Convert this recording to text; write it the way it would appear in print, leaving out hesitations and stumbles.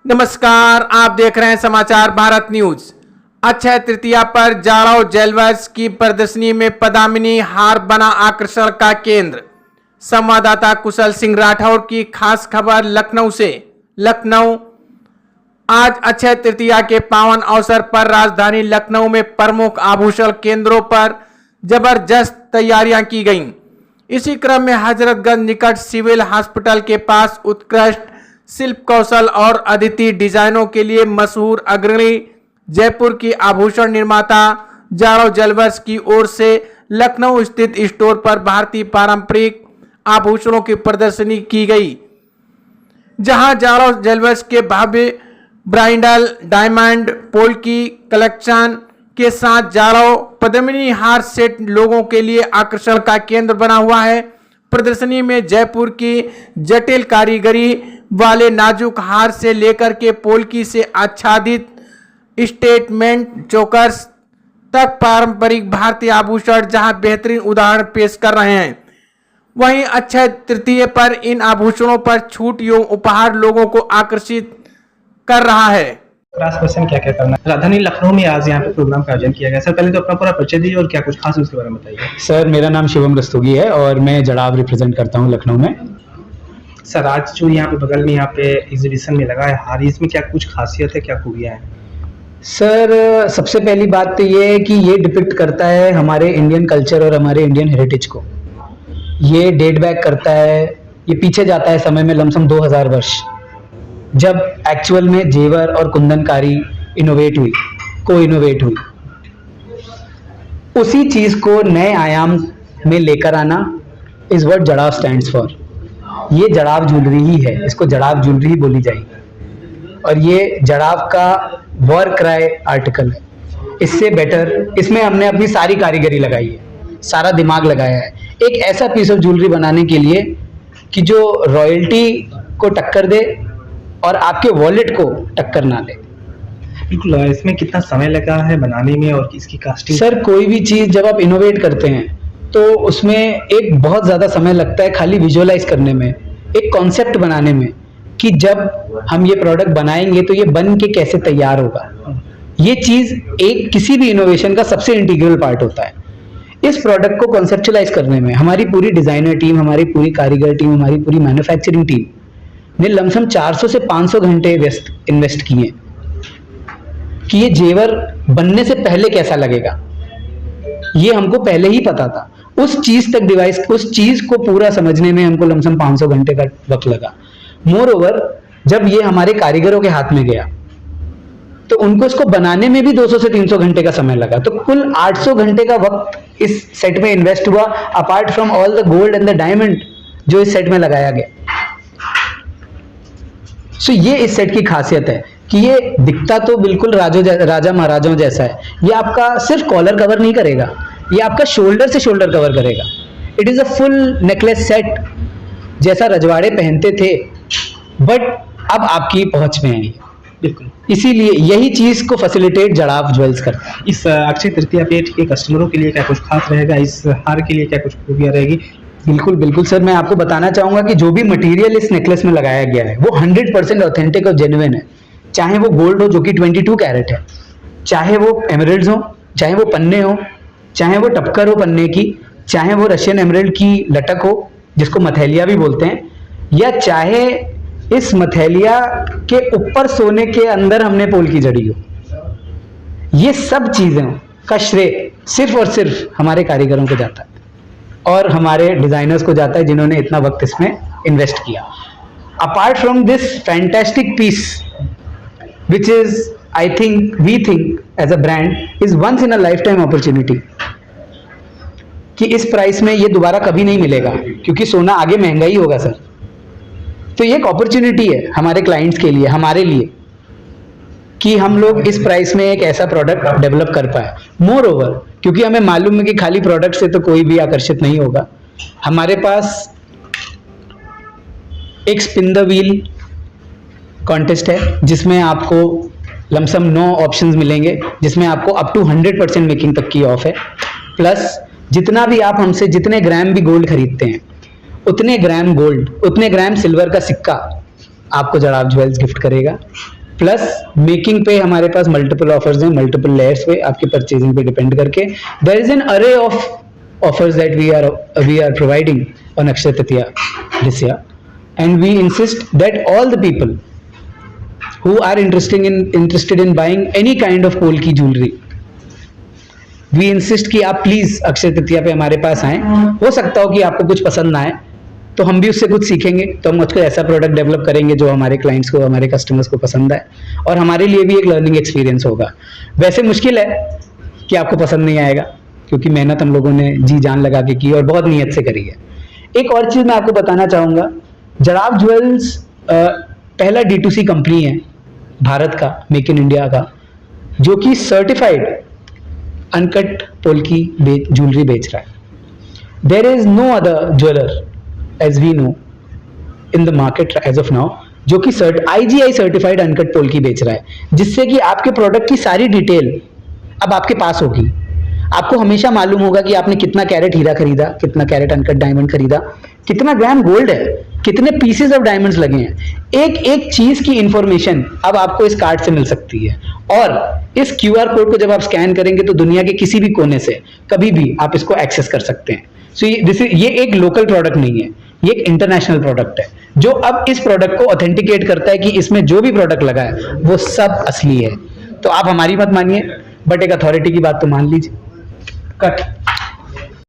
नमस्कार, आप देख रहे हैं समाचार भारत न्यूज। अक्षय तृतीया पर जाड़ाव ज्वेलर्स की प्रदर्शनी में पदामिनी हार बना आकर्षण का केंद्र। संवाददाता कुशल सिंह राठौर की खास खबर लखनऊ से। लखनऊ आज अक्षय तृतीया के पावन अवसर पर राजधानी लखनऊ में प्रमुख आभूषण केंद्रों पर जबरदस्त तैयारियां की गईं। इसी क्रम में हजरतगंज निकट सिविल हॉस्पिटल के पास उत्कृष्ट शिल्प कौशल और अद्वितीय डिजाइनों के लिए मशहूर अग्रणी जयपुर की आभूषण निर्माता जाड़ाव ज्वेलर्स की ओर से लखनऊ स्थित स्टोर पर भारतीय पारंपरिक आभूषणों की प्रदर्शनी की गई, जहां जाड़ाव ज्वेलर्स के भव्य ब्राइडल डायमंड पोल्की कलेक्शन के साथ जाड़ाव पद्मिनी हार सेट लोगों के लिए आकर्षण का केंद्र बना हुआ है। प्रदर्शनी में जयपुर की जटिल कारीगरी वाले नाजुक हार से लेकर के पोल्की से आच्छादित स्टेटमेंट चोकर्स तक पारंपरिक भारतीय आभूषण जहां बेहतरीन उदाहरण पेश कर रहे हैं। वहीं अक्षय तृतीया पर इन आभूषणों पर छूट एवं उपहार लोगों को आकर्षित कर रहा है। क्लास क्वेश्चन क्या करना है। राजधानी लखनऊ में आज यहाँ पे प्रोग्राम का आयोजन किया गया। सर पहले तो अपना पूरा परिचय दीजिए और क्या कुछ खास उसके बारे में बताइए। सर मेरा नाम शिवम रस्तोगी है और मैं जड़ाव रिप्रेजेंट करता हूँ लखनऊ में। सर आज जो यहाँ पे बगल में यहाँ पे एग्जीबिशन में लगा है हार, इसमें क्या कुछ खासियत है, क्या खूबियाँ हैं? सर सबसे पहली बात तो ये है कि ये डिपिक्ट करता है हमारे इंडियन कल्चर और हमारे इंडियन हेरिटेज को। ये डेट बैक करता है, ये पीछे जाता है समय में लमसम 2000 वर्ष, जब एक्चुअल में जेवर और कुंदनकारी इनोवेट हुई, को इनोवेट हुई। उसी चीज को नए आयाम में लेकर आना इज व्हाट जड़ाव स्टैंड्स फॉर। ये जड़ाव ज्वेलरी ही है, इसको जड़ाव ज्वेलरी ही बोली जाएगी और ये जड़ाव का वॉर क्राई आर्टिकल है। इससे बेटर इसमें हमने अपनी सारी कारीगरी लगाई है, सारा दिमाग लगाया है एक ऐसा पीस ऑफ ज्वेलरी बनाने के लिए कि जो रॉयल्टी को टक्कर दे और आपके वॉलेट को टक्कर ना दे। बिल्कुल। इसमें कितना समय लगा है बनाने में और इसकी कास्टिंग? सर कोई भी चीज जब आप इनोवेट करते हैं तो उसमें एक बहुत ज्यादा समय लगता है खाली विजुअलाइज करने में, एक कॉन्सेप्ट बनाने में कि जब हम ये प्रोडक्ट बनाएंगे तो ये बन के कैसे तैयार होगा। ये चीज एक किसी भी इनोवेशन का सबसे इंटीग्रल पार्ट होता है। इस प्रोडक्ट को कॉन्सेप्चुलाइज करने में हमारी पूरी डिजाइनर टीम, हमारी पूरी कारीगर टीम, हमारी पूरी मैन्युफैक्चरिंग टीम ने लमसम 400 से 500 घंटे इन्वेस्ट किए कि ये जेवर बनने से पहले कैसा लगेगा। ये हमको पहले ही पता था। उस चीज को पूरा समझने में हमको लमसम 500 घंटे का वक्त लगा। मोर ओवर जब ये हमारे कारीगरों के हाथ में गया तो उनको इसको बनाने में भी 200 से 300 घंटे का समय लगा। तो कुल 800 घंटे का वक्त इस सेट में इन्वेस्ट हुआ, apart from all the gold and the diamond जो इस सेट में लगाया गया। सो ये इस सेट की खासियत है कि ये दिखता तो बिल्कुल राजा महाराजाओं जैसा है। ये आपका सिर्फ कॉलर कवर नहीं करेगा, ये आपका शोल्डर से शोल्डर कवर करेगा। It is a full necklace set जैसा रजवाड़े पहनते थे, बट अब आपकी पहुंच में है। बिल्कुल, इसीलिए यही चीज को फैसिलिटेट जड़ाव ज्वेल्स करता है। इस अक्षय तृतीया पे के कस्टमरों के लिए क्या कुछ खास रहेगा? इस हार के लिए क्या कुछ खूबियाँ रहेगी? बिल्कुल बिल्कुल सर, मैं आपको बताना चाहूंगा कि जो भी मटेरियल इस नेकलेस में लगाया गया है वो 100% ऑथेंटिक और जेन्युइन है। चाहे वो गोल्ड हो जो कि 22 कैरेट है, चाहे वो एमराल्ड्स हो, चाहे वो पन्ने हो, चाहे वो टपकर हो पन्ने की, चाहे वो रशियन एमराल्ड की लटक हो जिसको मथैलिया भी बोलते हैं, या चाहे इस मथैलिया के ऊपर सोने के अंदर हमने पोल की जड़ी हो। ये सब चीजें का श्रेय सिर्फ और सिर्फ हमारे कारीगरों को जाता है और हमारे डिजाइनर्स को जाता है जिन्होंने इतना वक्त इसमें इन्वेस्ट किया। Apart from this fantastic piece which is we think as a brand is once in a lifetime opportunity कि इस प्राइस में ये दोबारा कभी नहीं मिलेगा, क्योंकि सोना आगे महंगा ही होगा सर। तो ये एक अपॉर्चुनिटी है हमारे क्लाइंट्स के लिए, हमारे लिए, कि हम लोग इस प्राइस में एक ऐसा प्रोडक्ट डेवलप कर पाए। मोर ओवर क्योंकि हमें मालूम है कि खाली प्रोडक्ट से तो कोई भी आकर्षित नहीं होगा, हमारे पास एक स्पिन द व्हील कॉन्टेस्ट है जिसमें आपको लमसम 9 ऑप्शंस मिलेंगे, जिसमें आपको अप टू 100% मेकिंग तक की ऑफ है। प्लस जितना भी आप हमसे जितने ग्राम भी गोल्ड खरीदते हैं, उतने ग्राम गोल्ड, उतने ग्राम सिल्वर का सिक्का आपको जड़ाव ज्वेल्स गिफ्ट करेगा। प्लस मेकिंग पे हमारे पास मल्टीपल ऑफर्स हैं, मल्टीपल लेयर्स पे, आपकी परचेजिंग पे डिपेंड करके। देयर इज एन अरे of offers that we are providing on Akshaya Tritiya this year, and we insist that all the people who are interested in buying any kind of Polki jewelry, we insist कि आप please Akshaya Tritiya पे हमारे पास आएं। हो सकता हो कि आपको कुछ पसंद ना आए, तो हम भी उससे कुछ सीखेंगे, तो हम मुझको ऐसा प्रोडक्ट डेवलप करेंगे जो हमारे क्लाइंट्स को, हमारे कस्टमर्स को पसंद आए, और हमारे लिए भी एक लर्निंग एक्सपीरियंस होगा। वैसे मुश्किल है कि आपको पसंद नहीं आएगा, क्योंकि मेहनत हम लोगों ने जी जान लगा के की और बहुत नीयत से करी है। एक और चीज मैं आपको बताना चाहूंगा, जड़ाव ज्वेल्स पहला D2C कंपनी है भारत का, मेक इन इंडिया का, जो कि सर्टिफाइड अनकट पोल्की ज्वेलरी बेच रहा है। There is no other jeweller as we know in the market as of now जो कि IGI सर्टिफाइड अनकट पोल्की बेच रहा है, जिससे कि आपके प्रोडक्ट की सारी डिटेल अब आपके पास होगी। आपको हमेशा मालूम होगा कि आपने कितना कैरेट हीरा खरीदा, कितना कैरेट अनकट डायमंड खरीदा, कितना ग्राम गोल्ड है, कितने पीसेस ऑफ डायमंड्स लगे हैं। एक एक चीज की इंफॉर्मेशन अब आपको इस कार्ड से मिल सकती है, और इस QR कोड को जब आप स्कैन करेंगे तो दुनिया के किसी भी कोने से कभी भी आप इसको एक्सेस कर सकते हैं। सो ये एक लोकल प्रोडक्ट नहीं है, ये एक इंटरनेशनल प्रोडक्ट है, जो अब इस प्रोडक्ट को ऑथेंटिकेट करता है कि इसमें जो भी प्रोडक्ट लगा है वो सब असली है। तो आप हमारी मत मानिए, बट एक अथॉरिटी की बात तो मान लीजिए। कट।